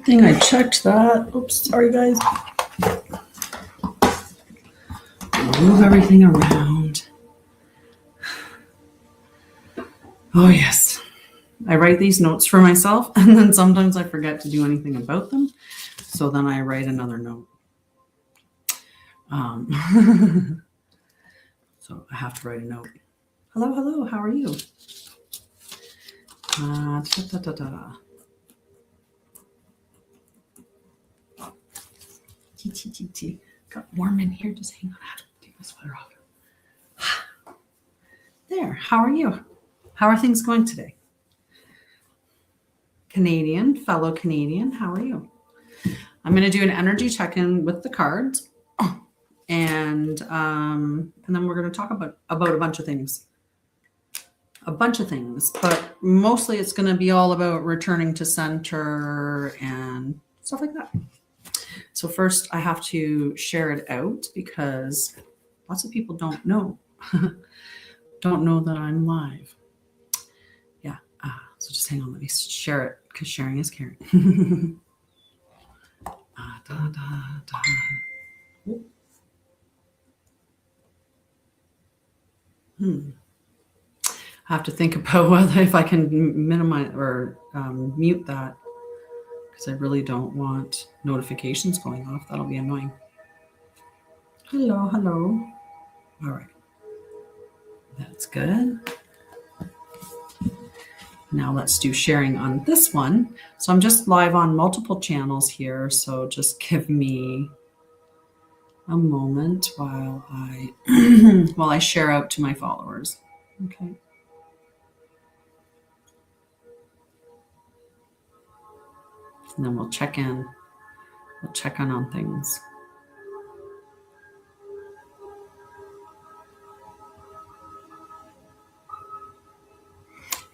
Good thing I checked that. Oops, sorry guys. Move everything around. Oh yes. I write these notes for myself, and then sometimes I forget to do anything about them. So then I write another note. So I have to write a note. Hello, hello, how are you? Got warm in here. Just hang on. I have to take my sweater off. There, how are you? How are things going today? Canadian, fellow Canadian, how are you? I'm going to do an energy check-in with the cards, and then we're going to talk about a bunch of things. But mostly it's going to be all about returning to center and stuff like that. So first I have to share it out because lots of people don't know that I'm live. Yeah. So just hang on. Let me share it because sharing is caring. I have to think about whether if I can minimize or mute that, because I really don't want notifications going off. That'll be annoying. Hello, hello. All right. That's good. Now let's do sharing on this one. So I'm just live on multiple channels here. So just give me a moment while I share out to my followers. Okay. And then we'll check in. We'll check in on things.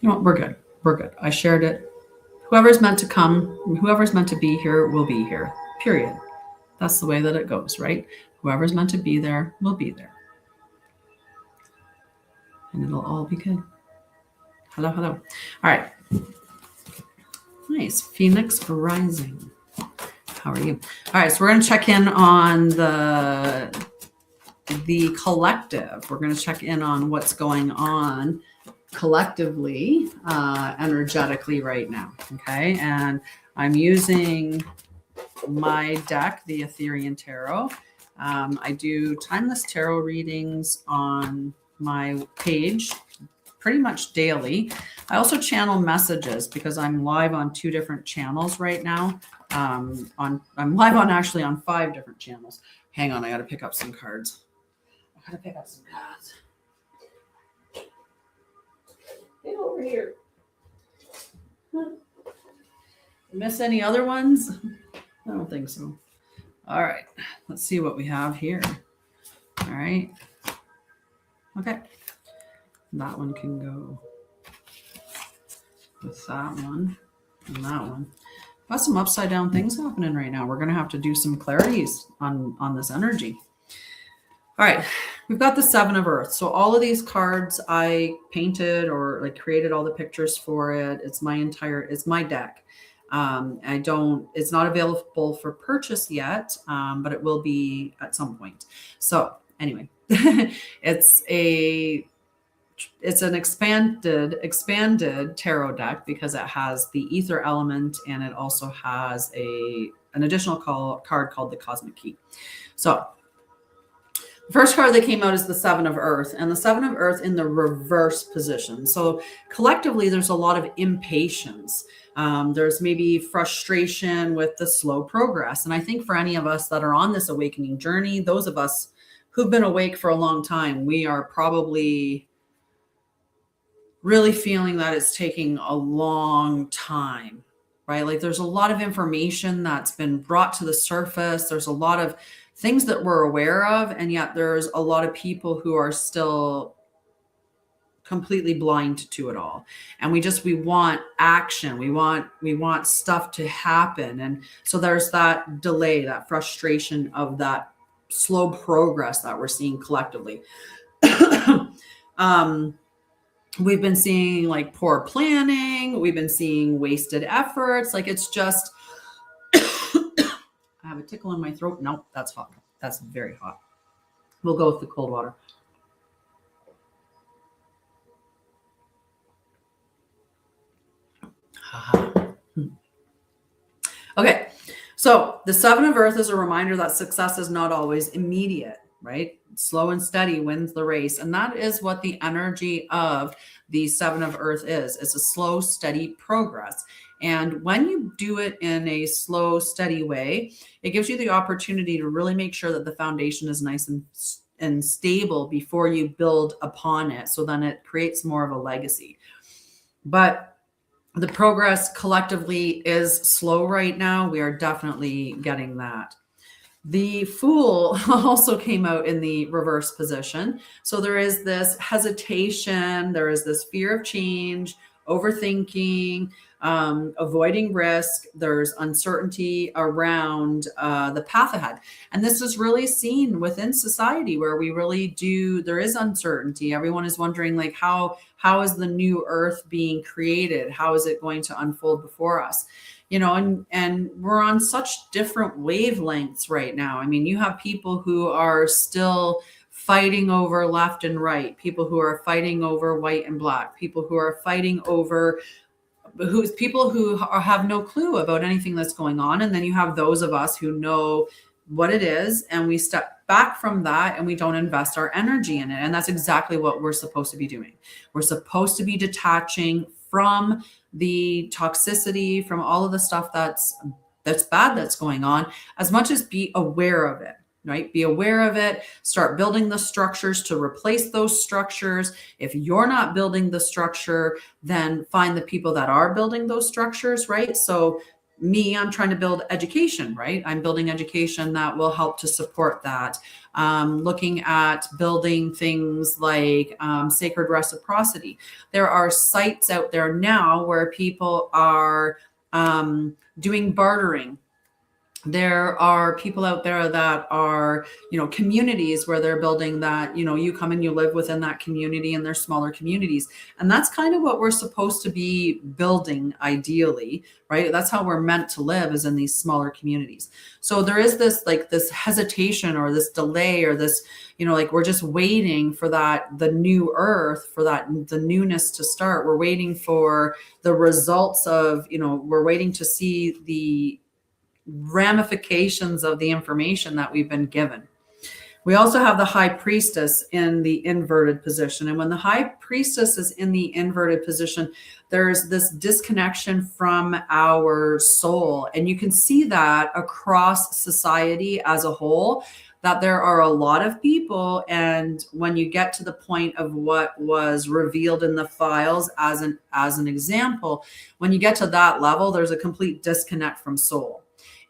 You know what? We're good. We're good. I shared it. Whoever's meant to come, whoever's meant to be here will be here. Period. That's the way that it goes, right? Whoever's meant to be there will be there. And it'll all be good. Hello, hello. All right. Nice. Phoenix Rising. How are you? All right. So we're going to check in on the collective. We're going to check in on what's going on collectively, energetically right now. Okay. And I'm using my deck, the Etherian Tarot. I do timeless tarot readings on my page pretty much daily. I also channel messages because I'm live on 2 different channels right now. I'm live on 5 different channels. Hang on, I got to pick up some cards. Get over here. Miss any other ones? I don't think so. All right, let's see what we have here. All right. Okay. That one can go with that one and that one. Got some upside down things happening right now. We're going to have to do some clarities on this energy. All right. We've got the 7 of Earth. So all of these cards I painted or like created all the pictures for it. It's my deck. It's not available for purchase yet, but it will be at some point. So anyway, it's an expanded tarot deck because it has the ether element and it also has an additional card called the Cosmic Key. So the first card that came out is the 7 of Earth, and the 7 of Earth in the reverse position. So collectively, there's a lot of impatience. There's maybe frustration with the slow progress. And I think for any of us that are on this awakening journey, those of us who've been awake for a long time, we are probably really feeling that it's taking a long time, right? Like there's a lot of information that's been brought to the surface. There's a lot of things that we're aware of, and yet there's a lot of people who are still completely blind to it all. And we want action. We want stuff to happen. And so there's that delay, that frustration of that slow progress that we're seeing collectively. We've been seeing like poor planning. We've been seeing wasted efforts. Like it's just I have a tickle in my throat. No, that's hot. That's very hot. We'll go with the cold water. Okay, so the Seven of Earth is a reminder that success is not always immediate, right? Slow and steady wins the race. And that is what the energy of the Seven of Earth is. It's a slow, steady progress. And when you do it in a slow, steady way, it gives you the opportunity to really make sure that the foundation is nice and stable before you build upon it. So then it creates more of a legacy. But the progress collectively is slow right now. We are definitely getting that. The Fool also came out in the reverse position. So there is this hesitation, there is this fear of change, overthinking, avoiding risk. There's uncertainty around the path ahead. And this is really seen within society where we really do, there is uncertainty. Everyone is wondering, like, how is the new earth being created? How is it going to unfold before us? You know, and we're on such different wavelengths right now. I mean, you have people who are still fighting over left and right, people who are fighting over white and black, people who are fighting over people who have no clue about anything that's going on. And then you have those of us who know what it is, and we step back from that and we don't invest our energy in it. And that's exactly what we're supposed to be doing. We're supposed to be detaching from the toxicity, from all of the stuff that's bad that's going on, as much as be aware of it, right? Be aware of it, start building the structures to replace those structures. If you're not building the structure, then find the people that are building those structures, right? So me, I'm trying to build education, right? I'm building education that will help to support that. Looking at building things like sacred reciprocity. There are sites out there now where people are doing bartering. There are people out there that are, you know, communities where they're building that, you know, you come and you live within that community, and they're smaller communities. And that's kind of what we're supposed to be building ideally, right? That's how we're meant to live, is in these smaller communities. So there is this, like, this hesitation or this delay or this, you know, like, we're just waiting for that, the new earth, for that, the newness to start. We're waiting for the results of, you know, we're waiting to see the ramifications of the information that we've been given. We also have the High Priestess in the inverted position. And when the High Priestess is in the inverted position, there's this disconnection from our soul. And you can see that across society as a whole, that there are a lot of people. And when you get to the point of what was revealed in the files, as an example, when you get to that level, there's a complete disconnect from soul.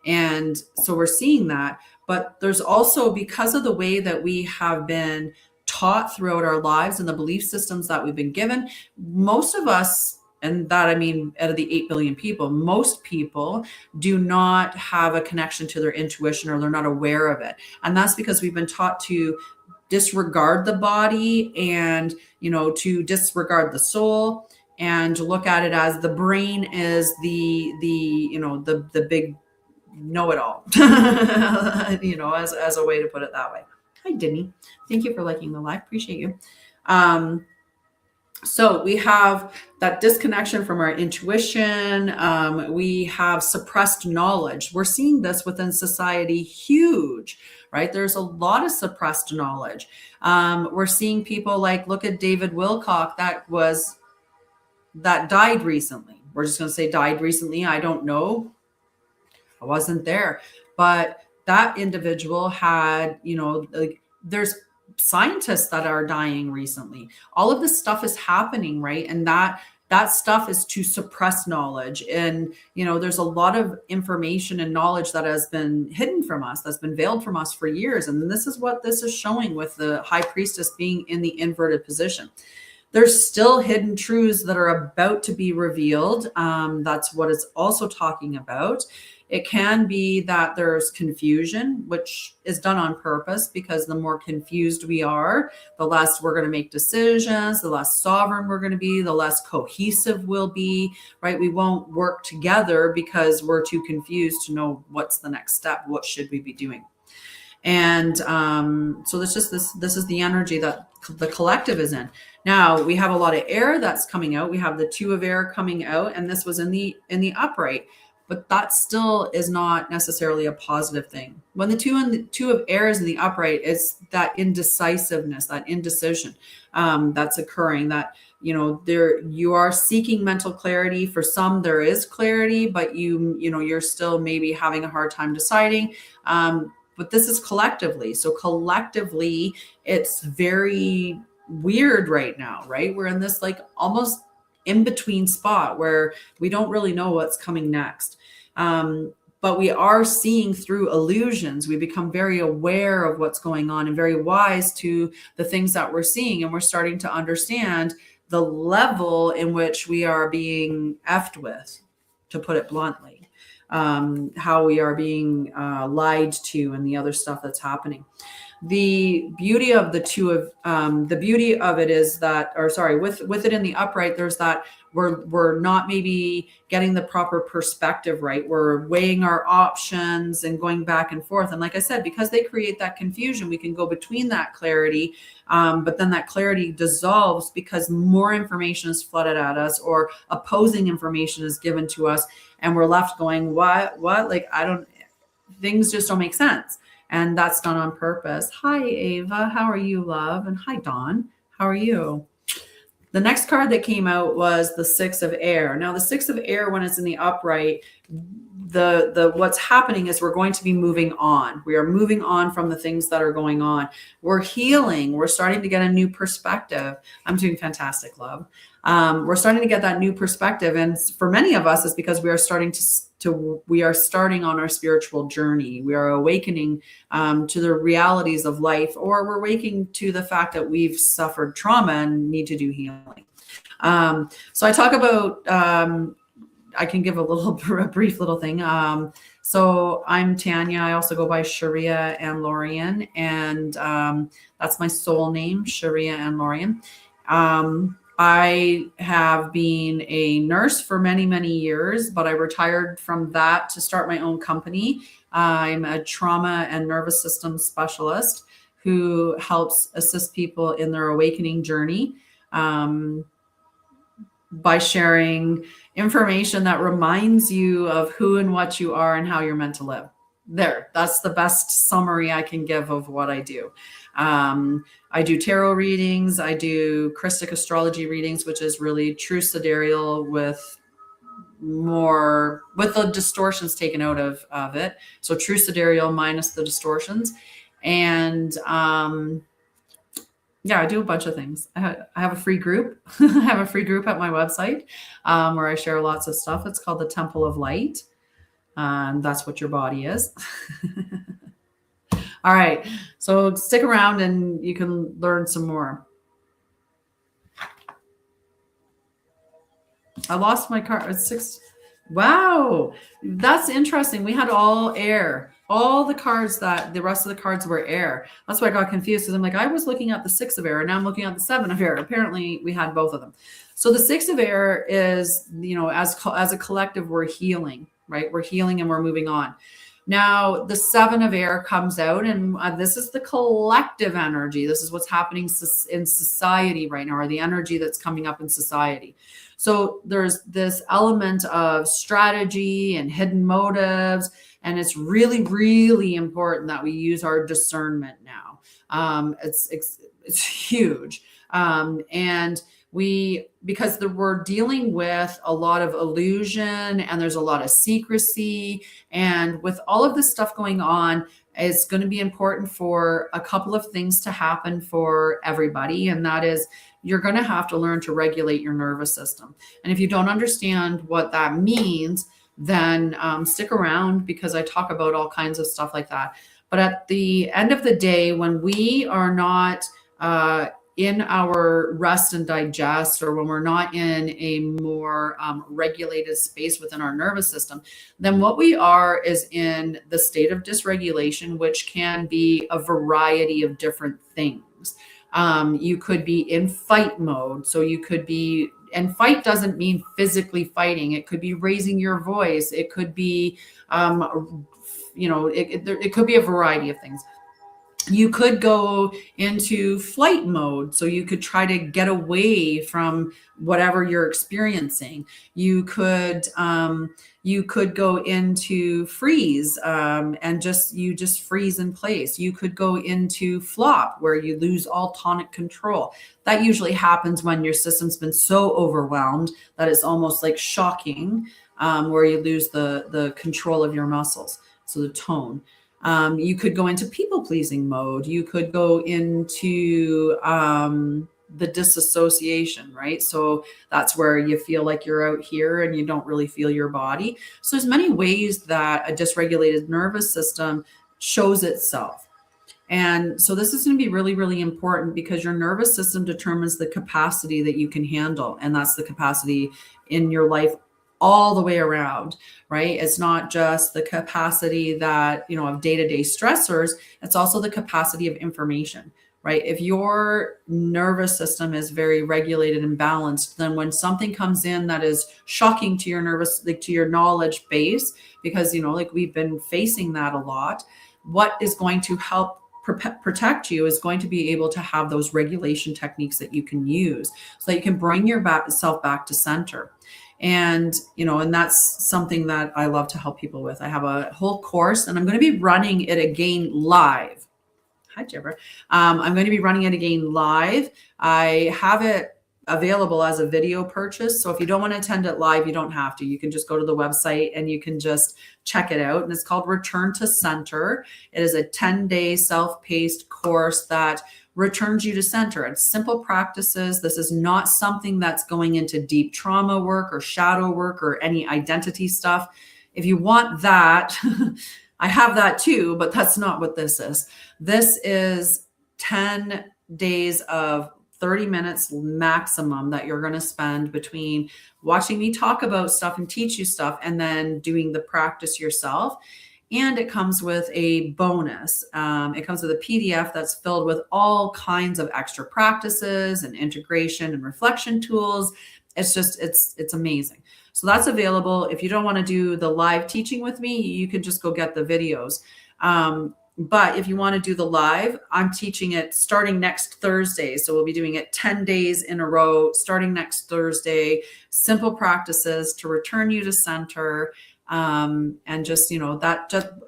And so we're seeing that, but there's also, because of the way that we have been taught throughout our lives and the belief systems that we've been given, most of us, and that, I mean, out of the 8 billion people, most people do not have a connection to their intuition, or they're not aware of it. And that's because we've been taught to disregard the body, and, you know, to disregard the soul, and to look at it as the brain is the you know, the big know-it-all, you know, as a way to put it that way. Hi, Denny. Thank you for liking the live. Appreciate you. So we have that disconnection from our intuition. We have suppressed knowledge. We're seeing this within society, huge, right? There's a lot of suppressed knowledge. We're seeing people like, look at David Wilcock, that died recently. We're just going to say died recently. I don't know. I wasn't there, but that individual had, you know, like, there's scientists that are dying recently. All of this stuff is happening, right? And that stuff is to suppress knowledge. And, you know, there's a lot of information and knowledge that has been hidden from us, that's been veiled from us for years. And this is what this is showing with the High Priestess being in the inverted position. There's still hidden truths that are about to be revealed. That's what it's also talking about. It can be that there's confusion, which is done on purpose, because the more confused we are, the less we're going to make decisions, the less sovereign we're going to be, the less cohesive we'll be, right? We won't work together because we're too confused to know what's the next step. What should we be doing? And so this is the energy that the collective is in. Now we have a lot of air that's coming out. We have the 2 of air coming out, and this was in the upright, but that still is not necessarily a positive thing. When the 2 of air is in the upright, it's that indecisiveness, that indecision that's occurring. That there you are seeking mental clarity. For some, there is clarity, but you're still maybe having a hard time deciding. But this is collectively. So collectively, it's very weird right now, right? We're in this like almost in between spot where we don't really know what's coming next. But we are seeing through illusions. We become very aware of what's going on and very wise to the things that we're seeing. And we're starting to understand the level in which we are being effed with, to put it bluntly. How we are being lied to and the other stuff that's happening. The beauty of the beauty of it is that, with it in the upright, there's that we're not maybe getting the proper perspective right. We're weighing our options and going back and forth. And like I said, because they create that confusion, we can go between that clarity, but then that clarity dissolves because more information is flooded at us, or opposing information is given to us, and we're left going, what? Like, things just don't make sense. And that's done on purpose. Hi, Ava. How are you, love? And hi, Dawn. How are you? The next card that came out was the 6 of air. Now, the 6 of air, when it's in the upright, the what's happening is we're going to be moving on. We are moving on from the things that are going on. We're healing. We're starting to get a new perspective. I'm doing fantastic, love. We're starting to get that new perspective. And for many of us, it's because we are starting we are starting on our spiritual journey. We are awakening to the realities of life, or we're awakening to the fact that we've suffered trauma and need to do healing. So I talk about, I can give a brief little thing. So I'm Tanya. I also go by Sha'Ryah and Lorian, and that's my soul name, Sha'Ryah and Lorian. I have been a nurse for many, many years, but I retired from that to start my own company. I'm a trauma and nervous system specialist who helps assist people in their awakening journey by sharing information that reminds you of who and what you are and how you're meant to live. That's the best summary I can give of what I do. I do tarot readings. I do Christic astrology readings, which is really true sidereal with the distortions taken out of it. So true sidereal minus the distortions. And yeah, I do a bunch of things. I have a free group. I have a free group at my website where I share lots of stuff. It's called the Temple of Light. That's what your body is. All right. So stick around and you can learn some more. I lost my card. It's 6. Wow. That's interesting. We had all air. All the cards the rest of the cards were air. That's why I got confused, because I'm like, I was looking at the 6 of air and now I'm looking at the 7 of air. Apparently we had both of them. So the 6 of air is, as a collective, we're healing, right? We're healing and we're moving on. Now the 7 of air comes out, and this is the collective energy. This is what's happening in society right now, or the energy that's coming up in society. So there's this element of strategy and hidden motives. And it's really, really important that we use our discernment now. It's huge. And because we're dealing with a lot of illusion, and there's a lot of secrecy, and with all of this stuff going on, it's going to be important for a couple of things to happen for everybody. And that is, you're going to have to learn to regulate your nervous system. And if you don't understand what that means, then stick around, because I talk about all kinds of stuff like that. But at the end of the day, when we are not in our rest and digest, or when we're not in a more regulated space within our nervous system, then what we are is in the state of dysregulation, which can be a variety of different things. You could be in fight mode. So you could be, and fight doesn't mean physically fighting. It could be raising your voice. It could be, it could be a variety of things. You could go into flight mode, so you could try to get away from whatever you're experiencing. You could go into freeze, and just freeze in place. You could go into flop, where you lose all tonic control. That usually happens when your system's been so overwhelmed that it's almost like shocking, where you lose the control of your muscles, so the tone. You could go into people-pleasing mode. You could go into the disassociation, right? So that's where you feel like you're out here and you don't really feel your body. So there's many ways that a dysregulated nervous system shows itself. And so this is going to be really, really important, because your nervous system determines the capacity that you can handle. And that's the capacity in your life all the way around, right? It's not just the capacity that, of day-to-day stressors. It's also the capacity of information, right? If your nervous system is very regulated and balanced, then when something comes in that is shocking to your to your knowledge base, because, we've been facing that a lot, what is going to help protect you is going to be able to have those regulation techniques that you can use, so that you can bring yourself back to center. And, and that's something that I love to help people with. I have a whole course, and I'm going to be running it again live. Hi, Jibber. I'm going to be running it again live. I have it available as a video purchase. So if you don't want to attend it live, you don't have to. You can just go to the website and you can just check it out. And it's called Return to Center. It is a 10-day self-paced course that returns you to center. It's simple practices. This is not something that's going into deep trauma work or shadow work or any identity stuff. If you want that, I have that too, but that's not what this is. This is 10 days of 30 minutes maximum that you're going to spend between watching me talk about stuff and teach you stuff, and then doing the practice yourself. And it comes with a bonus. It comes with a PDF that's filled with all kinds of extra practices and integration and reflection tools. It's amazing. So that's available. If you don't want to do the live teaching with me, you can just go get the videos. But if you want to do the live, I'm teaching it starting next Thursday. So we'll be doing it 10 days in a row, starting next Thursday. Simple practices to return you to center. And just,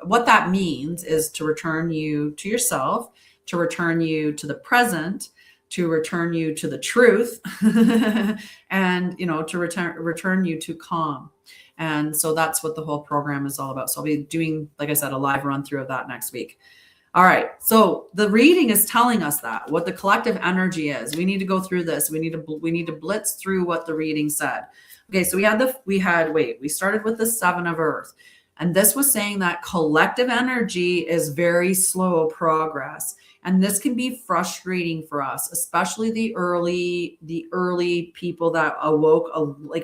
what that means is to return you to yourself, to return you to the present, to return you to the truth, and, to return you to calm. And so that's what the whole program is all about. So I'll be doing, like I said, a live run through of that next week. All right. So the reading is telling us that what the collective energy is. We need to go through this. We need to blitz through what the reading said. Okay. So we started with the 7 of Earth, and this was saying that collective energy is very slow progress. And this can be frustrating for us, especially the early people that awoke,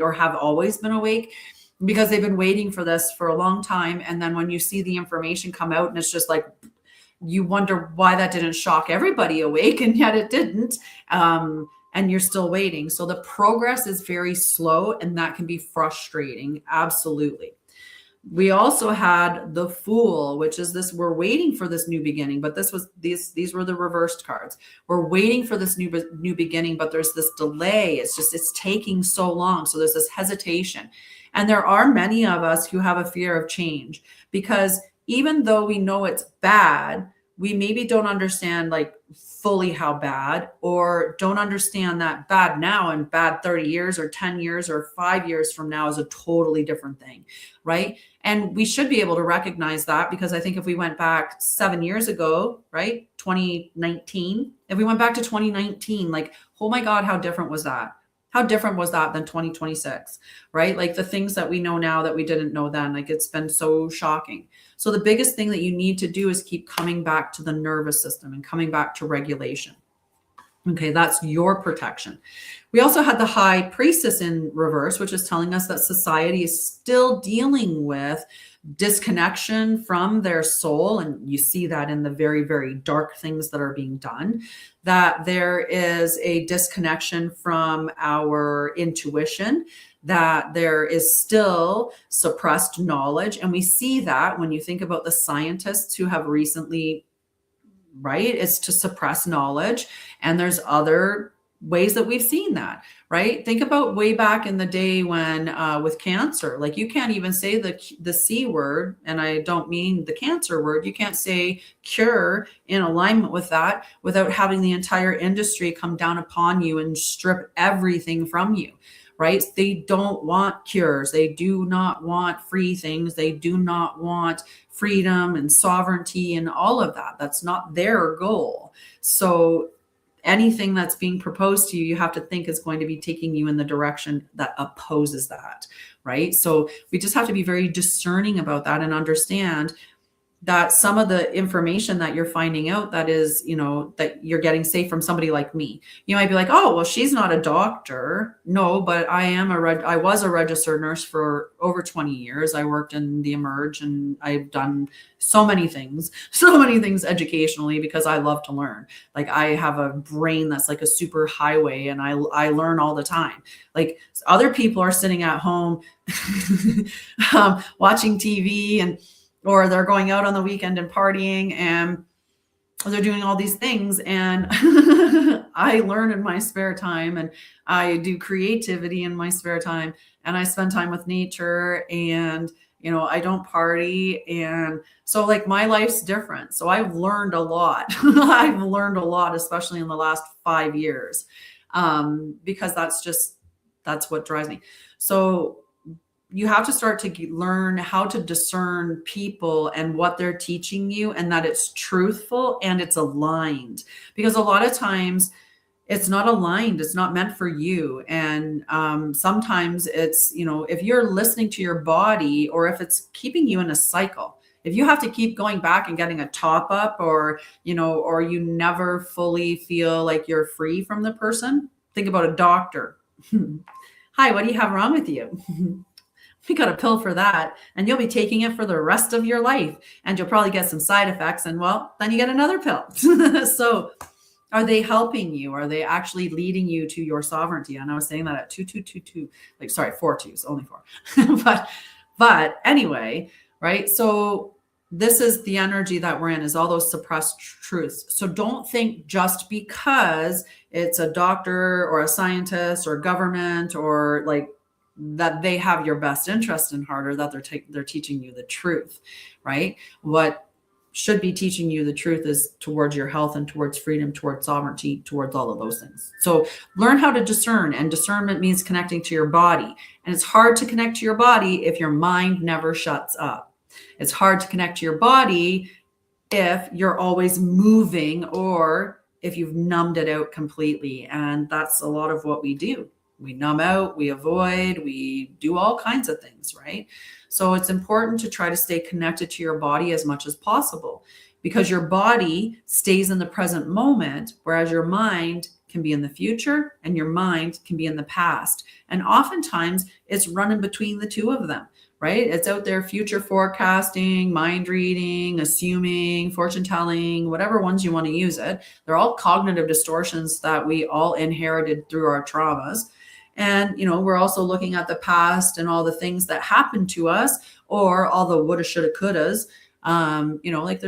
or have always been awake, because they've been waiting for this for a long time. And then when you see the information come out, and it's just like, you wonder why that didn't shock everybody awake, and yet it didn't. And you're still waiting. So the progress is very slow, and that can be frustrating. Absolutely. We also had the Fool, which is this, we're waiting for this new beginning, but these were the reversed cards. We're waiting for this new beginning, but there's this delay. It's taking so long. So there's this hesitation. And there are many of us who have a fear of change, because even though we know it's bad, we maybe don't understand fully how bad, or don't understand that bad now and bad 30 years or 10 years or 5 years from now is a totally different thing, right? And we should be able to recognize that, because I think if we went back 7 years ago, right, 2019, if we went back to 2019, oh my God, how different was that? How different was that than 2026, right? The things that we know now that we didn't know then, it's been so shocking. So the biggest thing that you need to do is keep coming back to the nervous system and coming back to regulation. Okay, that's your protection. We also had the high priestess in reverse, which is telling us that society is still dealing with disconnection from their soul. And you see that in the very, very dark things that are being done, that there is a disconnection from our intuition, that there is still suppressed knowledge. And we see that when you think about the scientists who have recently, right, it's to suppress knowledge. And there's other ways that we've seen that, right? Think about way back in the day when with cancer, like you can't even say the C word, and I don't mean the cancer word. You can't say cure in alignment with that without having the entire industry come down upon you and strip everything from you, right? They don't want cures. They do not want free things. They do not want freedom and sovereignty and all of that. That's not their goal. So anything that's being proposed to you, you have to think is going to be taking you in the direction that opposes that, right? So we just have to be very discerning about that and understand that some of the information that you're finding out that is, you know, that you're getting, say, from somebody like me, you might be like, oh, well, she's not a doctor. No, but I was a registered nurse for over 20 years. I worked in the Emerge, and I've done so many things educationally because I love to learn. Like I have a brain that's like a super highway, and I learn all the time. Like other people are sitting at home watching TV, or they're going out on the weekend and partying, and they're doing all these things. And I learn in my spare time, and I do creativity in my spare time, and I spend time with nature, and, you know, I don't party. And so like my life's different. So I've learned a lot. I've learned a lot, especially in the last 5 years, because that's what drives me. So you have to start to learn how to discern people and what they're teaching you, and that it's truthful and it's aligned. Because a lot of times it's not aligned, it's not meant for you. And sometimes it's, you know, if you're listening to your body, or if it's keeping you in a cycle, if you have to keep going back and getting a top up, or, you know, or you never fully feel like you're free from the person, think about a doctor. Hi, what do you have wrong with you? We got a pill for that, and you'll be taking it for the rest of your life, and you'll probably get some side effects, and well, then you get another pill. So are they helping you? Are they actually leading you to your sovereignty? And I was saying that at 2222, like, sorry, 4 twos, only 4. but anyway, right? So this is the energy that we're in, is all those suppressed truths. So don't think just because it's a doctor or a scientist or government, or like, that they have your best interest in heart, or that they're teaching you the truth, right? What should be teaching you the truth is towards your health and towards freedom, towards sovereignty, towards all of those things. So learn how to discern, and discernment means connecting to your body. And it's hard to connect to your body if your mind never shuts up. It's hard to connect to your body if you're always moving, or if you've numbed it out completely. And that's a lot of what we do. We numb out, we avoid, we do all kinds of things, right? So it's important to try to stay connected to your body as much as possible, because your body stays in the present moment, whereas your mind can be in the future and your mind can be in the past. And oftentimes it's running between the two of them, right? It's out there future forecasting, mind reading, assuming, fortune telling, whatever ones you want to use it. They're all cognitive distortions that we all inherited through our traumas. And, you know, we're also looking at the past and all the things that happened to us, or all the woulda, shoulda, couldas. You know, like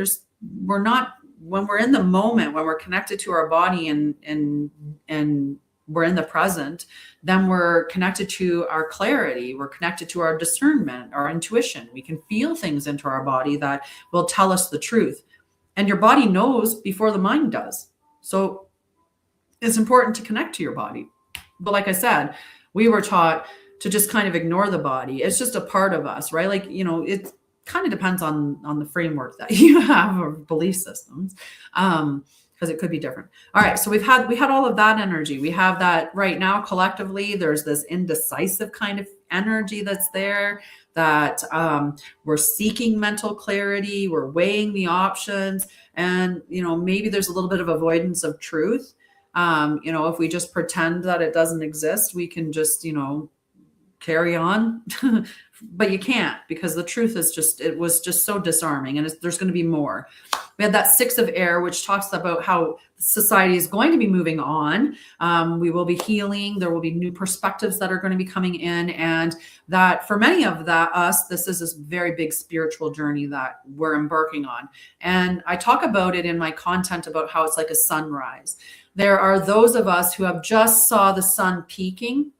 we're not, when we're in the moment, when we're connected to our body and we're in the present, then we're connected to our clarity. We're connected to our discernment, our intuition. We can feel things into our body that will tell us the truth. And your body knows before the mind does. So it's important to connect to your body. But like I said, we were taught to just kind of ignore the body. It's just a part of us, right? Like, you know, it kind of depends on the framework that you have, or belief systems, because it could be different. All right. So we had all of that energy. We have that right now collectively. There's this indecisive kind of energy that's there, that we're seeking mental clarity. We're weighing the options, and, you know, maybe there's a little bit of avoidance of truth. If we just pretend that it doesn't exist, we can just, carry on. But you can't, because the truth is it was just so disarming, and there's going to be more. We had that 6 of air, which talks about how society is going to be moving on. We will be healing. There will be new perspectives that are going to be coming in. And that for many of us, this is this very big spiritual journey that we're embarking on. And I talk about it in my content about how it's like a sunrise. There are those of us who have just saw the sun peaking,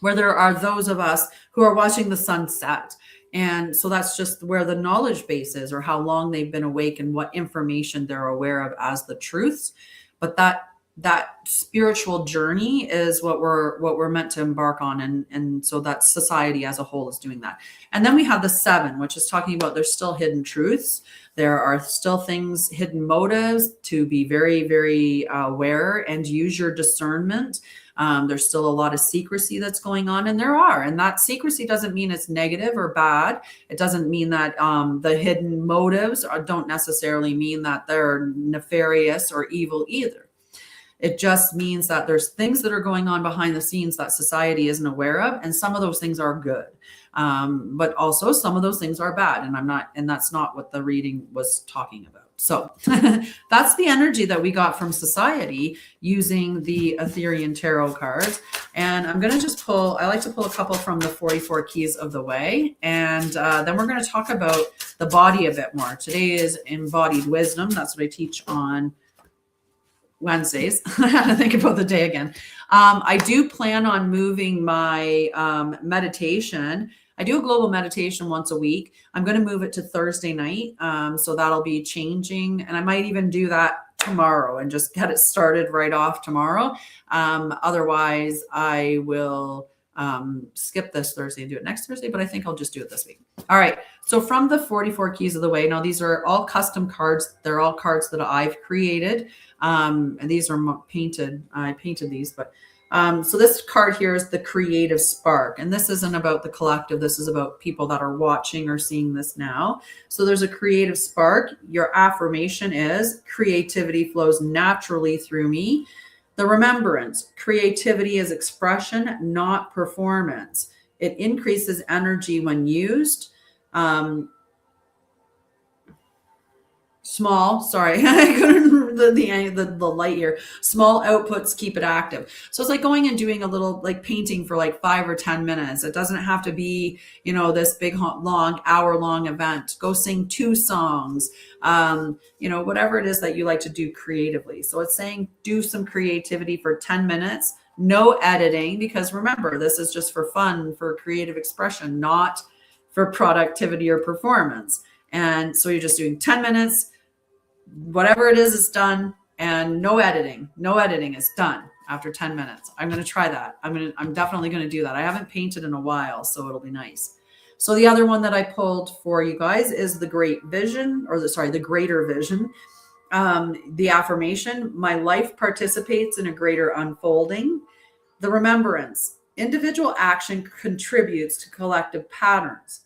where there are those of us who are watching the sun set. And so that's just where the knowledge base is, or how long they've been awake and what information they're aware of as the truths. But that spiritual journey is what we're meant to embark on. And so that society as a whole is doing that. And then we have the 7, which is talking about there's still hidden truths. There are still things, hidden motives, to be very, very aware and use your discernment. There's still a lot of secrecy that's going on, and and that secrecy doesn't mean it's negative or bad. It doesn't mean that the hidden motives don't necessarily mean that they're nefarious or evil either. It just means that there's things that are going on behind the scenes that society isn't aware of, and some of those things are good, but also some of those things are bad, and that's not what the reading was talking about. So that's the energy that we got from society using the Etherian tarot cards. And I'm going to just I like to pull a couple from the 44 keys of the way. And then we're going to talk about the body a bit more. Today is embodied wisdom. That's what I teach on Wednesdays. I had to think about the day again. I do plan on moving my meditation. I do a global meditation once a week. I'm going to move it to Thursday night. So that'll be changing. And I might even do that tomorrow and just get it started right off tomorrow. Otherwise, I will skip this Thursday and do it next Thursday, but I think I'll just do it this week. All right. So from the 44 keys of the way, now these are all custom cards. They're all cards that I've created. And these are painted. I painted these, but so this card here is the creative spark. And this isn't about the collective. This is about people that are watching or seeing this now. So there's a creative spark. Your affirmation is creativity flows naturally through me. The remembrance, creativity is expression, not performance. It increases energy when used. Small, sorry, I couldn't the light here. Small outputs keep it active. So it's like going and doing a little like painting for like 5 or 10 minutes. It doesn't have to be, this big long hour-long event. Go sing 2 songs, whatever it is that you like to do creatively. So it's saying do some creativity for 10 minutes, no editing, because remember, this is just for fun, for creative expression, not for productivity or performance. And so you're just doing 10 minutes, whatever it is, it's done, and no editing. No editing is done after 10 minutes. I'm going to try that. I'm definitely going to do that. I haven't painted in a while, so it'll be nice. So the other one that I pulled for you guys is the great vision, the greater vision. The affirmation, my life participates in a greater unfolding. The remembrance, individual action contributes to collective patterns.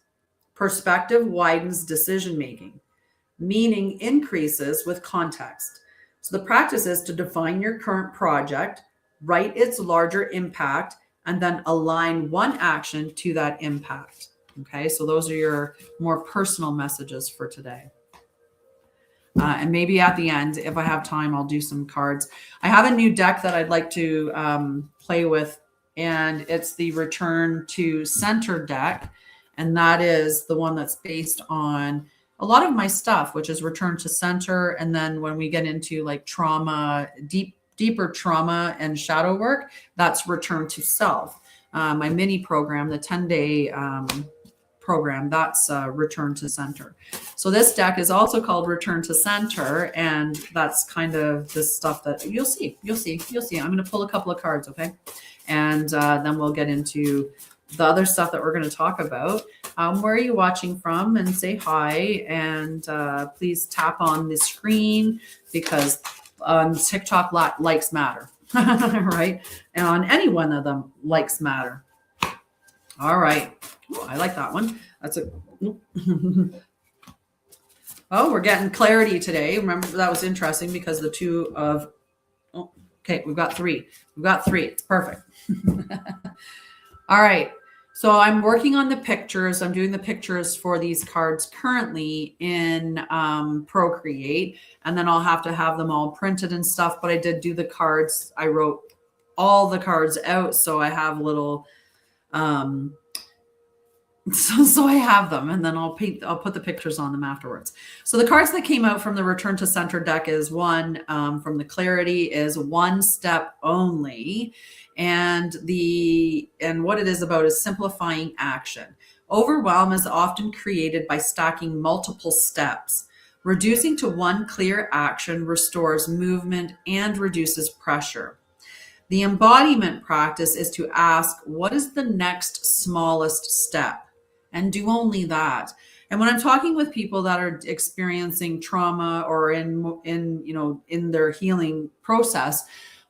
Perspective widens decision-making. Meaning increases with context. So the practice is to define your current project, write its larger impact, and then align one action to that impact. Okay, so those are your more personal messages for today. And maybe at the end, if I have time, I'll do some cards. I have a new deck that I'd like to play with, and it's the Return to Center deck. And that is the one that's based on a lot of my stuff, which is Return to Center. And then when we get into like trauma, deeper trauma and shadow work, that's Return to Self. My mini program, the 10-day program, that's Return to Center. So this deck is also called Return to Center. And that's kind of the stuff that you'll see. I'm going to pull a couple of cards. Okay. And then we'll get into the other stuff that we're going to talk about. Where are you watching from? And say hi. And please tap on the screen, because on TikTok, likes matter, right? And on any one of them, likes matter. All right. Ooh, I like that one. That's a... Oh, we're getting clarity today. Remember, that was interesting because the 2 of... Oh, Okay, we've got three. We've got three. It's perfect. All right. So I'm working on the pictures. I'm doing the pictures for these cards currently in Procreate, and then I'll have to have them all printed and stuff. But I did do the cards. I wrote all the cards out, so I have little so I have them, and then I'll put the pictures on them afterwards. So the cards that came out from the Return to Center deck is one, from the Clarity is One Step Only. And what it is about is simplifying action. Overwhelm is often created by stacking multiple steps. Reducing to one clear action restores movement and reduces pressure. The embodiment practice is to ask, what is the next smallest step? And do only that. And when I'm talking with people that are experiencing trauma or in their healing process,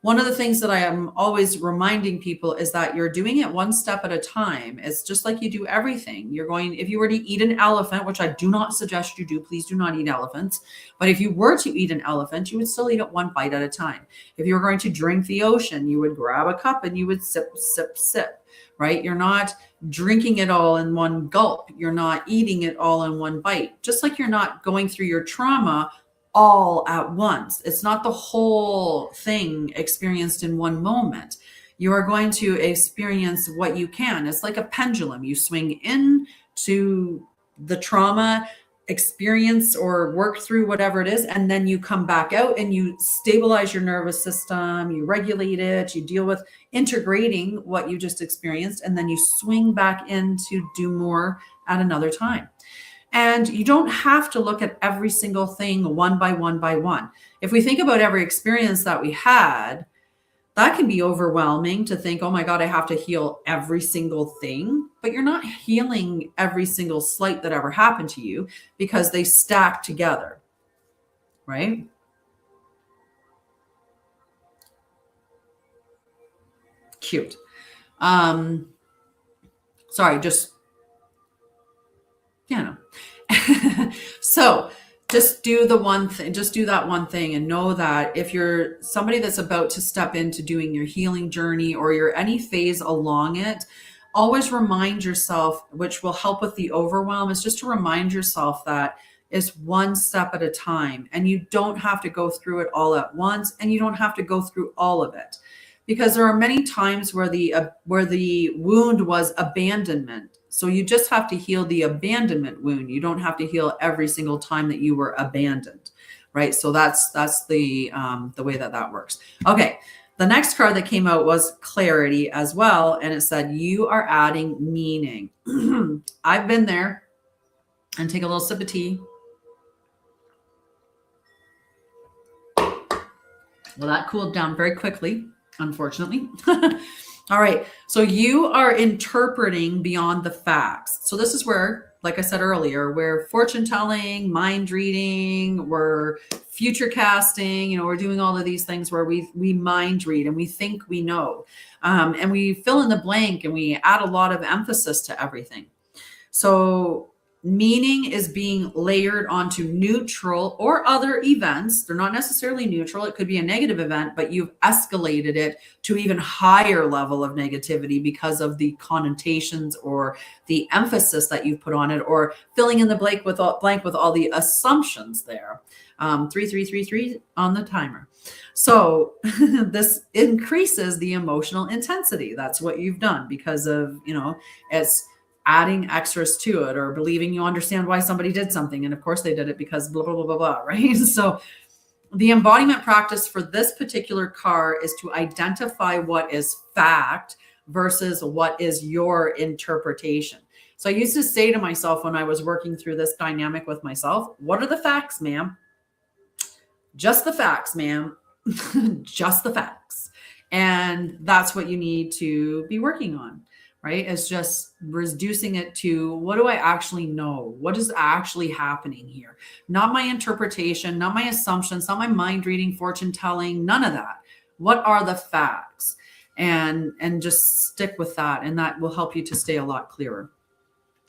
one of the things that I am always reminding people is that you're doing it one step at a time. It's just like you do everything. If you were to eat an elephant, which I do not suggest you do, please do not eat elephants. But if you were to eat an elephant, you would still eat it one bite at a time. If you were going to drink the ocean, you would grab a cup and you would sip, sip, sip, right? You're not drinking it all in one gulp. You're not eating it all in one bite. Just like you're not going through your trauma all at once. It's not the whole thing experienced in one moment. You are going to experience what you can. It's like a pendulum. You swing into the trauma experience or work through whatever it is, and then you come back out and you stabilize your nervous system, you regulate it, you deal with integrating what you just experienced, and then you swing back in to do more at another time. And you don't have to look at every single thing one by one by one. If we think about every experience that we had, that can be overwhelming to think, oh my God, I have to heal every single thing. But you're not healing every single slight that ever happened to you because they stack together, right? Cute. Sorry, so just do the one thing, just do that one thing, and know that if you're somebody that's about to step into doing your healing journey or you're any phase along it, always remind yourself, which will help with the overwhelm, is just to remind yourself that it's one step at a time, and you don't have to go through it all at once, and you don't have to go through all of it, because there are many times where the wound was abandonment. So you just have to heal the abandonment wound. You don't have to heal every single time that you were abandoned, right? So that's the way that works. Okay, the next card that came out was Clarity as well, and it said you are adding meaning. I've been there. And take a little sip of tea. Well, that cooled down very quickly, unfortunately. All right. So you are interpreting beyond the facts. So this is where, like I said earlier, where fortune telling, mind reading, we're future casting, we're doing all of these things where we mind read and we think we know, and we fill in the blank and we add a lot of emphasis to everything. So meaning is being layered onto neutral or other events. They're not necessarily neutral. It could be a negative event, but you've escalated it to even higher level of negativity because of the connotations or the emphasis that you've put on it, or filling in the blank with all the assumptions there. 3333 on the timer. So this increases the emotional intensity. That's what you've done because of, it's adding extras to it, or believing you understand why somebody did something. And of course they did it because blah, blah, blah, blah, blah, right? So the embodiment practice for this particular card is to identify what is fact versus what is your interpretation. So I used to say to myself when I was working through this dynamic with myself, what are the facts, ma'am? Just the facts, ma'am. Just the facts. And that's what you need to be working on. Right? It's just reducing it to, what do I actually know? What is actually happening here? Not my interpretation, not my assumptions, not my mind reading, fortune telling, none of that. What are the facts? And just stick with that. And that will help you to stay a lot clearer.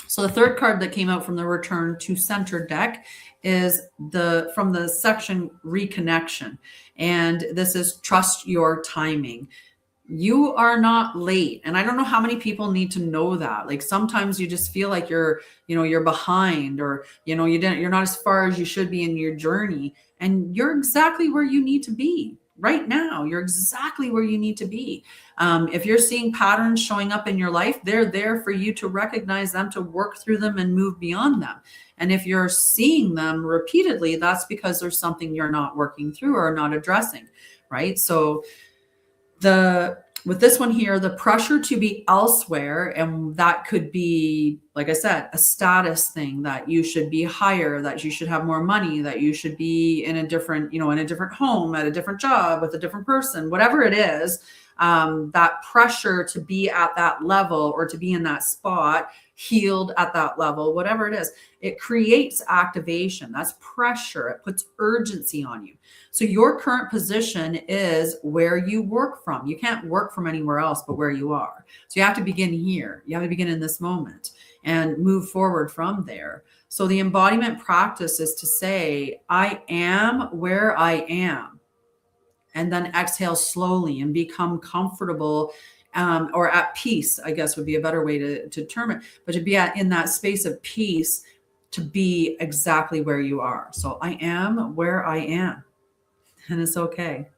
So the third card that came out from the Return to Center deck is from the section Reconnection. And this is Trust Your Timing. You are not late. And I don't know how many people need to know that. Like sometimes you just feel like you're behind, or, you're not as far as you should be in your journey. And you're exactly where you need to be right now. You're exactly where you need to be. If you're seeing patterns showing up in your life, they're there for you to recognize them, to work through them and move beyond them. And if you're seeing them repeatedly, that's because there's something you're not working through or not addressing, right? So with this one here, the pressure to be elsewhere, and that could be, like I said, a status thing, that you should be higher, that you should have more money, that you should be in a different, in a different home, at a different job, with a different person, whatever it is, that pressure to be at that level, or to be in that spot, healed at that level, whatever it is, it creates activation. That's pressure. It puts urgency on you. So your current position is where you work from. You can't work from anywhere else but where you are. So you have to begin here. You have to begin in this moment and move forward from there. So the embodiment practice is to say, I am where I am. And then exhale slowly and become comfortable, or at peace, I guess would be a better way to term it, but to be in that space of peace, to be exactly where you are. So I am where I am, and it's okay.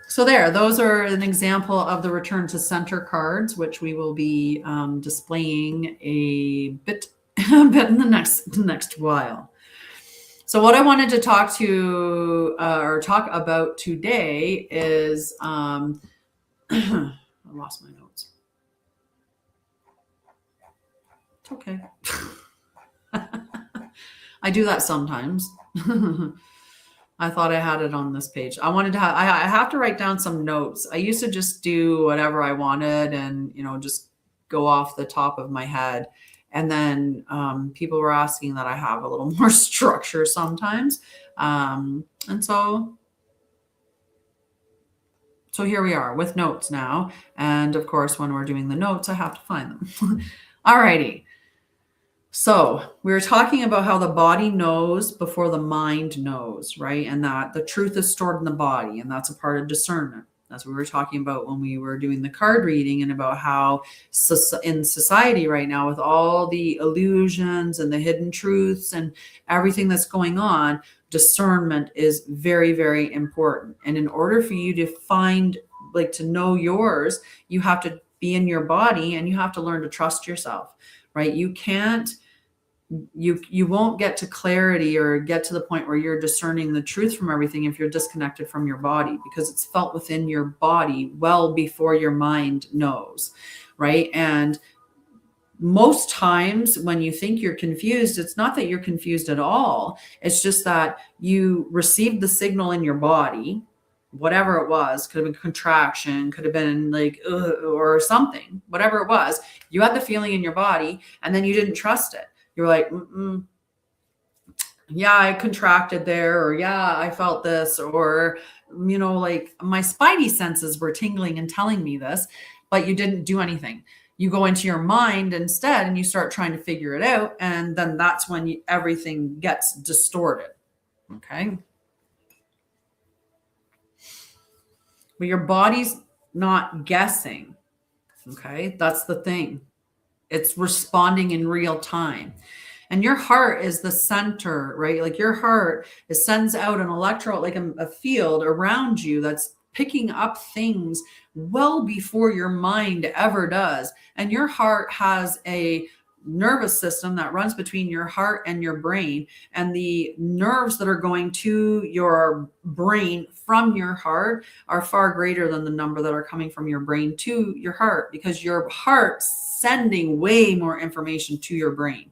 So those are an example of the Return to Center cards, which we will be displaying a bit in the next while. So what I wanted to talk about today is, I lost my notes. It's okay. I do that sometimes. I thought I had it on this page. I have to write down some notes. I used to just do whatever I wanted and, just go off the top of my head. And then people were asking that I have a little more structure sometimes. And so here we are with notes now. And of course, when we're doing the notes, I have to find them. All righty. So we were talking about how the body knows before the mind knows, right? And that the truth is stored in the body, and that's a part of discernment. That's what we were talking about when we were doing the card reading, and about how in society right now, with all the illusions and the hidden truths and everything that's going on, discernment is very, very important. And in order for you to to know yours, you have to be in your body, and you have to learn to trust yourself, right? You can't, you won't get to clarity or get to the point where you're discerning the truth from everything if you're disconnected from your body, because it's felt within your body well before your mind knows, right? And most times when you think you're confused, it's not that you're confused at all. It's just that you received the signal in your body, whatever it was, could have been contraction, could have been like, or something, whatever it was, you had the feeling in your body, and then you didn't trust it. You were like, yeah, I contracted there, or yeah, I felt this, or, like my spidey senses were tingling and telling me this, but you didn't do anything. You go into your mind instead and you start trying to figure it out. And then that's when everything gets distorted. Okay. But your body's not guessing. Okay. That's the thing. It's responding in real time. And your heart is the center, right? Like your heart, it sends out an electro, like a field around you that's picking up things well before your mind ever does. And your heart has a nervous system that runs between your heart and your brain, and the nerves that are going to your brain from your heart are far greater than the number that are coming from your brain to your heart, because your heart's sending way more information to your brain.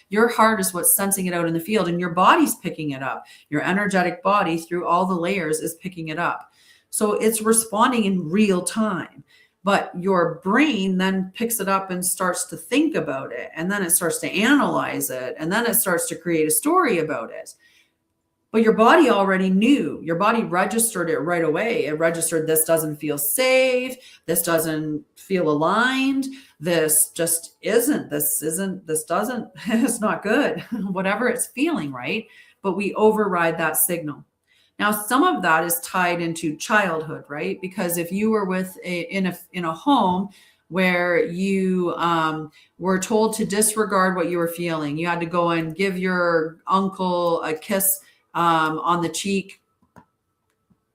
Your heart is what's sensing it out in the field, and your body's picking it up. Your energetic body, through all the layers, is picking it up. So it's responding in real time. But your brain then picks it up and starts to think about it. And then it starts to analyze it. And then it starts to create a story about it. But your body already knew. Your body registered it right away. It registered, this doesn't feel safe. This doesn't feel aligned. This just isn't. This doesn't, it's not good. Whatever it's feeling, right? But we override that signal. Now, some of that is tied into childhood, right? Because if you were in a home where you were told to disregard what you were feeling, you had to go and give your uncle a kiss on the cheek,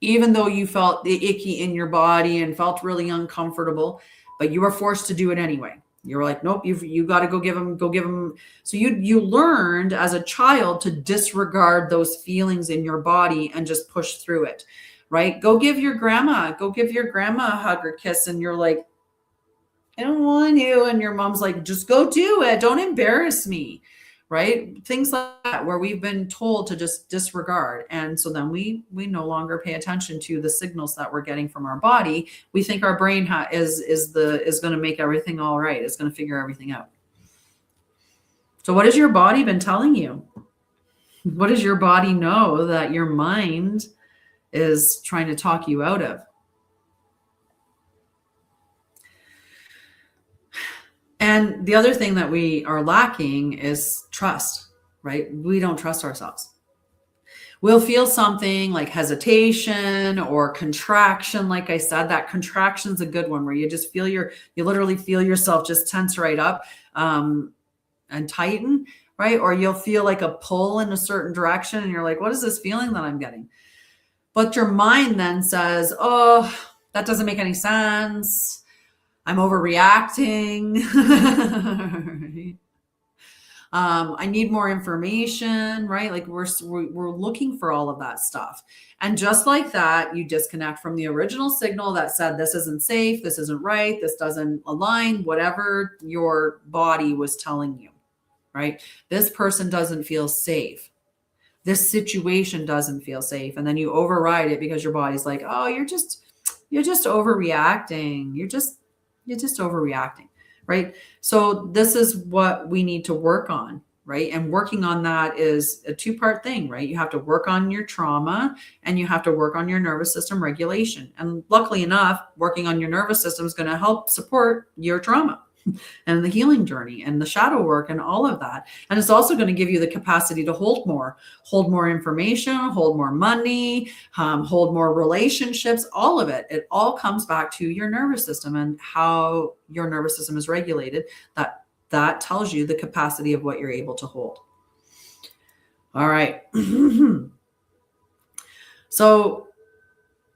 even though you felt the icky in your body and felt really uncomfortable, but you were forced to do it anyway. You were like, nope, you got to go give him. So you learned as a child to disregard those feelings in your body and just push through it, right? Go give your grandma a hug or kiss. And you're like, I don't want to. And your mom's like, just go do it. Don't embarrass me. Right? Things like that, where we've been told to just disregard. And so then we no longer pay attention to the signals that we're getting from our body. We think our brain is going to make everything all right. It's going to figure everything out. So what has your body been telling you? What does your body know that your mind is trying to talk you out of? And the other thing that we are lacking is trust, right? We don't trust ourselves. We'll feel something like hesitation or contraction. Like I said, that contraction's a good one, where you just feel you literally feel yourself just tense right up and tighten, right? Or you'll feel like a pull in a certain direction and you're like, what is this feeling that I'm getting? But your mind then says, oh, that doesn't make any sense. I'm overreacting. I need more information, right? Like we're looking for all of that stuff. And just like that, you disconnect from the original signal that said, this isn't safe, this isn't right, this doesn't align, whatever your body was telling you, right? This person doesn't feel safe. This situation doesn't feel safe. And then you override it because your body's like, oh, you're just overreacting. You're just overreacting, right? So this is what we need to work on, right? And working on that is a two-part thing, right? You have to work on your trauma and you have to work on your nervous system regulation. And luckily enough, working on your nervous system is going to help support your trauma and the healing journey and the shadow work and all of that. And it's also going to give you the capacity to hold more information, hold more money, hold more relationships, all of it. It all comes back to your nervous system and how your nervous system is regulated. That tells you the capacity of what you're able to hold. All right. So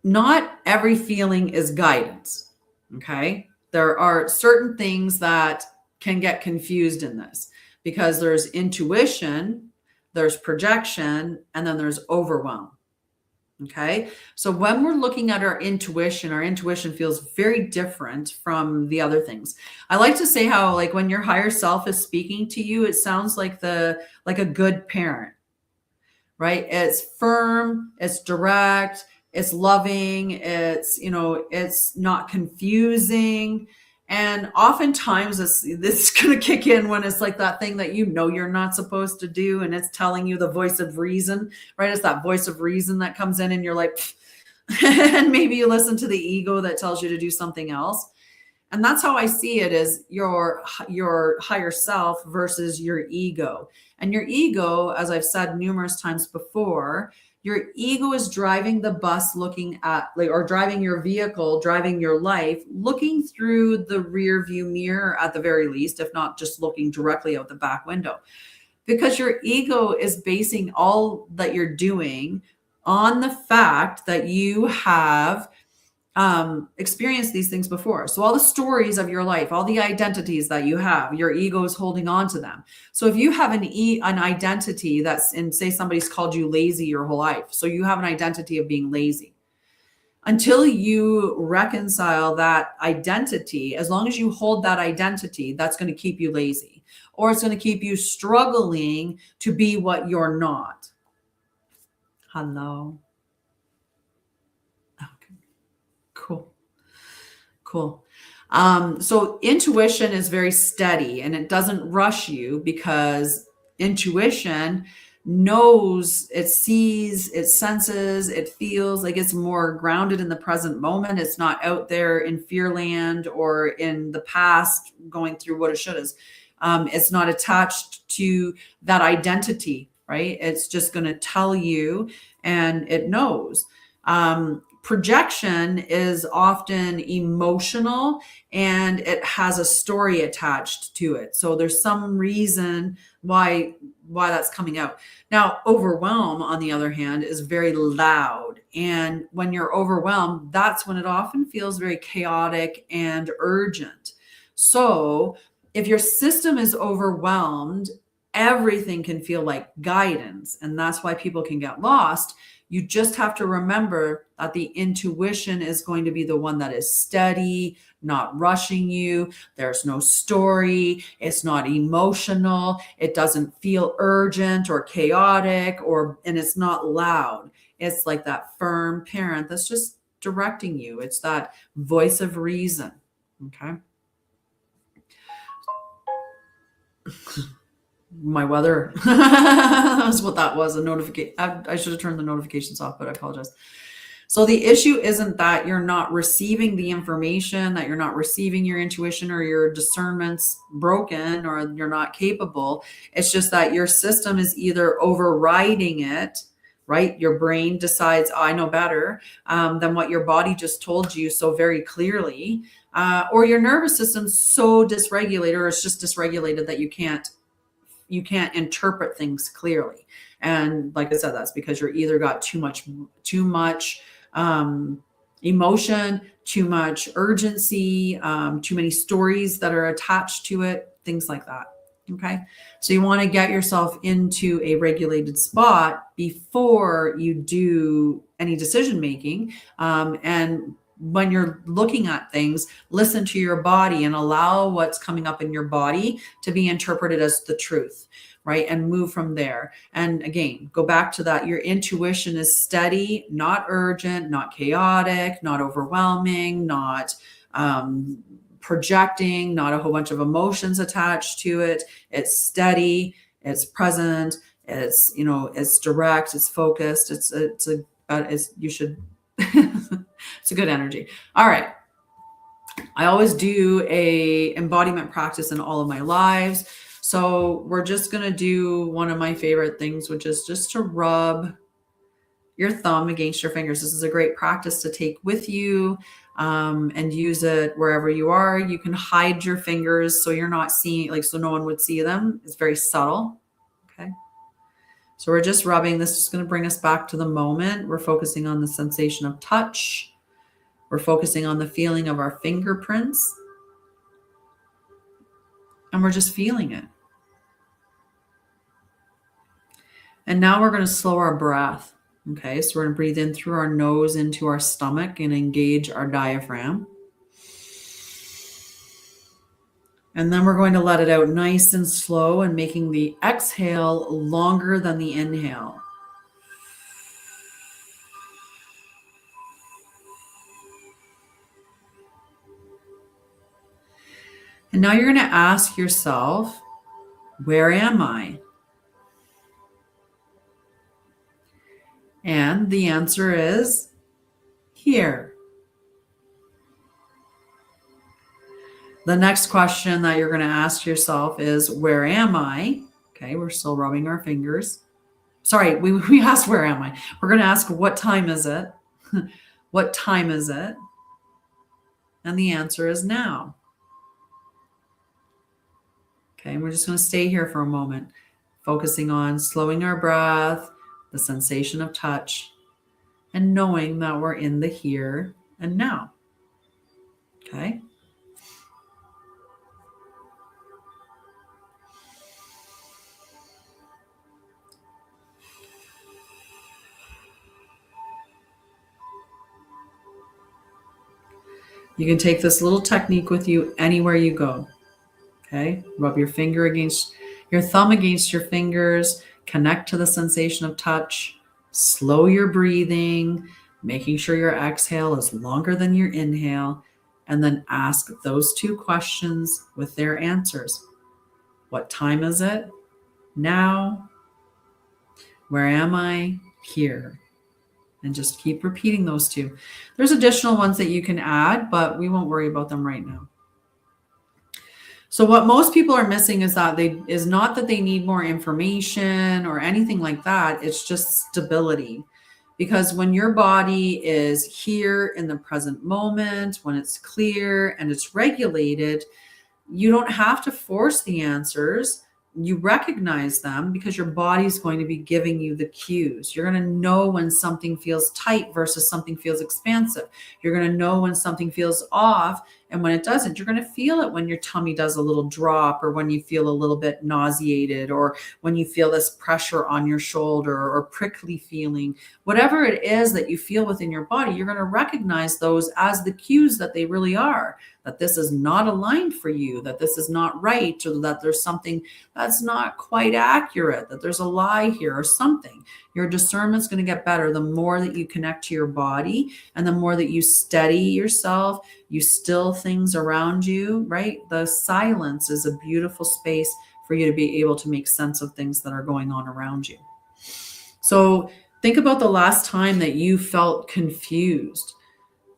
not every feeling is guidance. Okay. There are certain things that can get confused in this because there's intuition, there's projection, and then there's overwhelm. Okay. So when we're looking at our intuition feels very different from the other things. I like to say how, like, when your higher self is speaking to you, it sounds like a good parent, right? It's firm, it's direct, it's loving, it's not confusing. And oftentimes this going to kick in when it's like that thing that you're not supposed to do. And it's telling you the voice of reason, right? It's that voice of reason that comes in and you're like, and maybe you listen to the ego that tells you to do something else. And that's how I see it, as your higher self versus your ego. And your ego, as I've said numerous times before, your ego is driving the bus, looking at, or driving your vehicle, driving your life, looking through the rear view mirror at the very least, if not just looking directly out the back window. Because your ego is basing all that you're doing on the fact that you have experienced these things before. So all the stories of your life, all the identities that you have, your ego is holding on to them. So if you have an identity that's in, say somebody's called you lazy your whole life. So you have an identity of being lazy. Until you reconcile that identity, as long as you hold that identity, that's going to keep you lazy, or it's going to keep you struggling to be what you're not. Hello. Cool. So intuition is very steady and it doesn't rush you, because intuition knows, it sees, it senses, it feels like it's more grounded in the present moment. It's not out there in fear land or in the past going through what it should is. It's not attached to that identity, right? It's just going to tell you, and it knows. Projection is often emotional and it has a story attached to it. So there's some reason why that's coming out. Now, overwhelm, on the other hand, is very loud. And when you're overwhelmed, that's when it often feels very chaotic and urgent. So if your system is overwhelmed, everything can feel like guidance. And that's why people can get lost. You just have to remember that the intuition is going to be the one that is steady, not rushing you. There's no story. It's not emotional. It doesn't feel urgent or chaotic, and it's not loud. It's like that firm parent that's just directing you. It's that voice of reason. Okay. My weather. That's what that was. A notification. I should have turned the notifications off, but I apologize. So the issue isn't that you're not receiving the information, that you're not receiving your intuition or your discernment's broken or you're not capable. It's just that your system is either overriding it, right? Your brain decides, oh, I know better than what your body just told you so very clearly. Or your nervous system's so dysregulated, or it's just dysregulated that you can't interpret things clearly. And like I said, that's because you're either got too much emotion, too much urgency, too many stories that are attached to it, things like that. Okay. So you want to get yourself into a regulated spot before you do any decision making. And when you're looking at things, listen to your body and allow what's coming up in your body to be interpreted as the truth, right? And move from there. And again, go back to that. Your intuition is steady, not urgent, not chaotic, not overwhelming, not projecting, not a whole bunch of emotions attached to it. It's steady, it's present, it's, it's direct, it's focused, you should it's a good energy. All right. I always do a embodiment practice in all of my lives. So we're just going to do one of my favorite things, which is just to rub your thumb against your fingers. This is a great practice to take with you and use it wherever you are. You can hide your fingers so you're not seeing, so no one would see them. It's very subtle. Okay. So we're just rubbing. This is going to bring us back to the moment. We're focusing on the sensation of touch. We're focusing on the feeling of our fingerprints. And we're just feeling it. And now we're going to slow our breath. Okay, so we're going to breathe in through our nose into our stomach and engage our diaphragm. And then we're going to let it out nice and slow and making the exhale longer than the inhale. And now you're going to ask yourself, where am I? And the answer is here. The next question that you're going to ask yourself is, where am I? Okay, we're still rubbing our fingers. Sorry, we asked, where am I? We're going to ask, what time is it? What time is it? And the answer is now. Okay, and we're just going to stay here for a moment, focusing on slowing our breath, the sensation of touch, and knowing that we're in the here and now. Okay. You can take this little technique with you anywhere you go. Okay. Rub your thumb against your fingers, connect to the sensation of touch, slow your breathing, making sure your exhale is longer than your inhale, and then ask those two questions with their answers. What time is it? Now. Where am I? Here. And just keep repeating those two. There's additional ones that you can add, but we won't worry about them right now. So what most people are missing is not that they need more information or anything like that. It's just stability. Because when your body is here in the present moment, when it's clear and it's regulated, you don't have to force the answers. You recognize them because your body's going to be giving you the cues. You're going to know when something feels tight versus something feels expansive. You're going to know when something feels off and when it doesn't. You're going to feel it when your tummy does a little drop, or when you feel a little bit nauseated, or when you feel this pressure on your shoulder or prickly feeling. Whatever it is that you feel within your body, you're going to recognize those as the cues that they really are. That this is not aligned for you, that this is not right, or that there's something that's not quite accurate, that there's a lie here or something. Your discernment's going to get better the more that you connect to your body, and the more that you steady yourself, you still things around you, right? The silence is a beautiful space for you to be able to make sense of things that are going on around you. So think about the last time that you felt confused.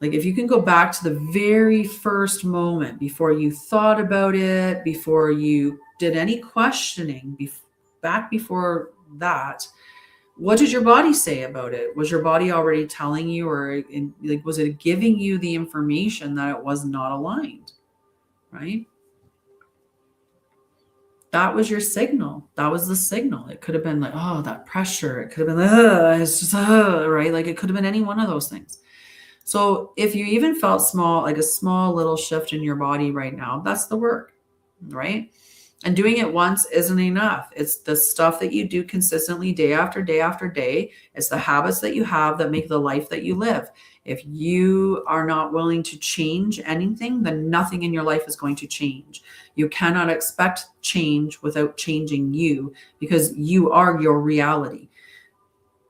Like if you can go back to the very first moment before you thought about it, before you did any questioning, back before that, what did your body say about it? Was your body already telling you, or was it giving you the information that it was not aligned, right? That was your signal. That was the signal. It could have been like, oh, that pressure. It could have been, it's just, right? Like it could have been any one of those things. So if you even felt small, like a small little shift in your body right now, that's the work, right? And doing it once isn't enough. It's the stuff that you do consistently day after day after day. It's the habits that you have that make the life that you live. If you are not willing to change anything, then nothing in your life is going to change. You cannot expect change without changing you, because you are your reality.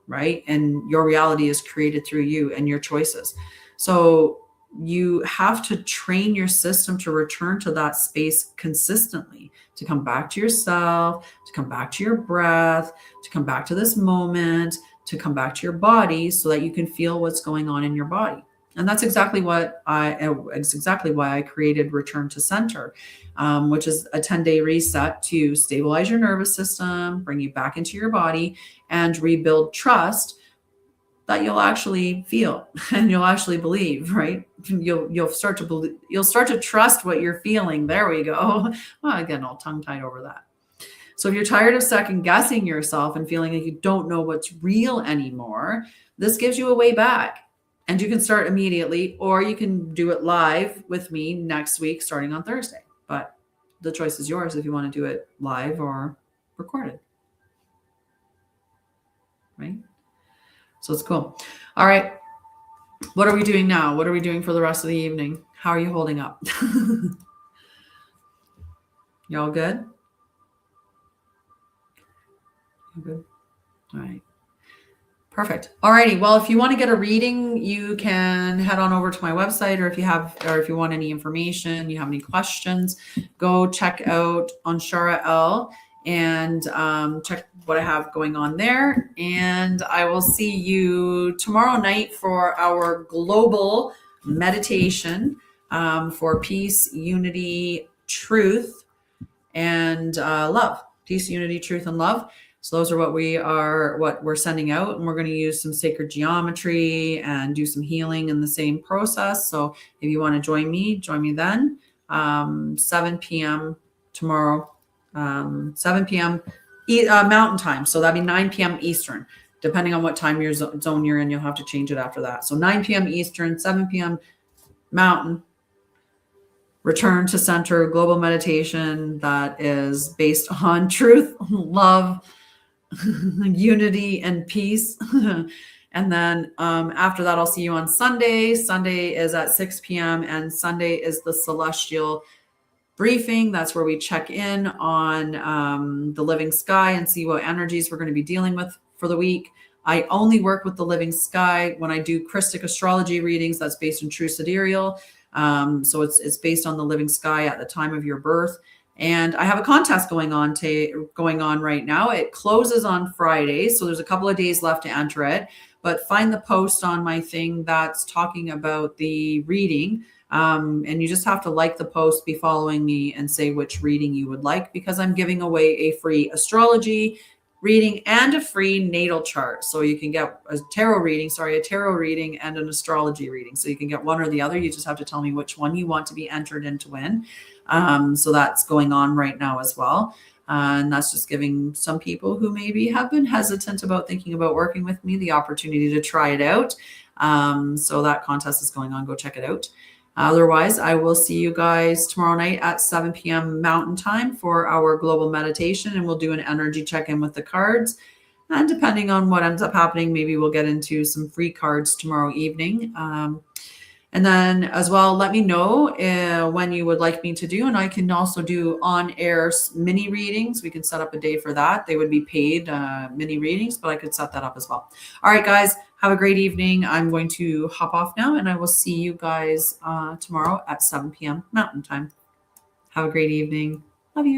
Right? And your reality is created through you and your choices. So you have to train your system to return to that space consistently, to come back to yourself, to come back to your breath, to come back to this moment, to come back to your body, so that you can feel what's going on in your body. And that's exactly why I created Return to Center, which is a 10-day reset to stabilize your nervous system, bring you back into your body, and rebuild trust that you'll actually feel and you'll actually believe, right? You'll start to believe, you'll start to trust what you're feeling. There we go. Well, again, all tongue-tied over that. So if you're tired of second guessing yourself and feeling like you don't know what's real anymore, this gives you a way back. And you can start immediately, or you can do it live with me next week, starting on Thursday. But the choice is yours if you want to do it live or recorded. Right? So it's cool. All right. What are we doing now? What are we doing for the rest of the evening? How are you holding up? Y'all good? You good? All right. Perfect. All righty. Well, if you want to get a reading, you can head on over to my website, or if you want any information, you have any questions, go check out on Sha'Ryah and check what I have going on there. And I will see you tomorrow night for our global meditation for peace, unity, truth, and love. Peace, unity, truth, and love. So those are what we're sending out, and we're going to use some sacred geometry and do some healing in the same process. So if you want to join me then, 7 p.m. tomorrow, 7 p.m. Mountain time. So that'd be 9 p.m. Eastern, depending on what time zone you're in. You'll have to change it after that. So 9 p.m. Eastern, 7 p.m. Mountain. Return to Center global meditation that is based on truth, love, unity, and peace. And then after that, I'll see you on Sunday. Sunday is at 6 p.m. and Sunday is the celestial briefing. That's where we check in on the living sky and see what energies we're going to be dealing with for the week. I only work with the living sky when I do Christic astrology readings. That's based in true sidereal. So it's based on the living sky at the time of your birth. And I have a contest going on right now. It closes on Friday, so there's a couple of days left to enter it. But find the post on my thing that's talking about the reading. And you just have to like the post, be following me, and say which reading you would like, because I'm giving away a free astrology reading and a free natal chart. So you can get a tarot reading and an astrology reading. So you can get one or the other. You just have to tell me which one you want to be entered in to win. So that's going on right now as well. And that's just giving some people who maybe have been hesitant about thinking about working with me the opportunity to try it out. So that contest is going on. Go check it out. Otherwise, I will see you guys tomorrow night at 7 p.m. Mountain Time for our global meditation, and we'll do an energy check-in with the cards. And depending on what ends up happening, maybe we'll get into some free cards tomorrow evening. And then as well, let me know when you would like me to do. And I can also do on-air mini readings. We can set up a day for that. They would be paid mini readings, but I could set that up as well. All right, guys, have a great evening. I'm going to hop off now, and I will see you guys tomorrow at 7 p.m. Mountain Time. Have a great evening. Love you.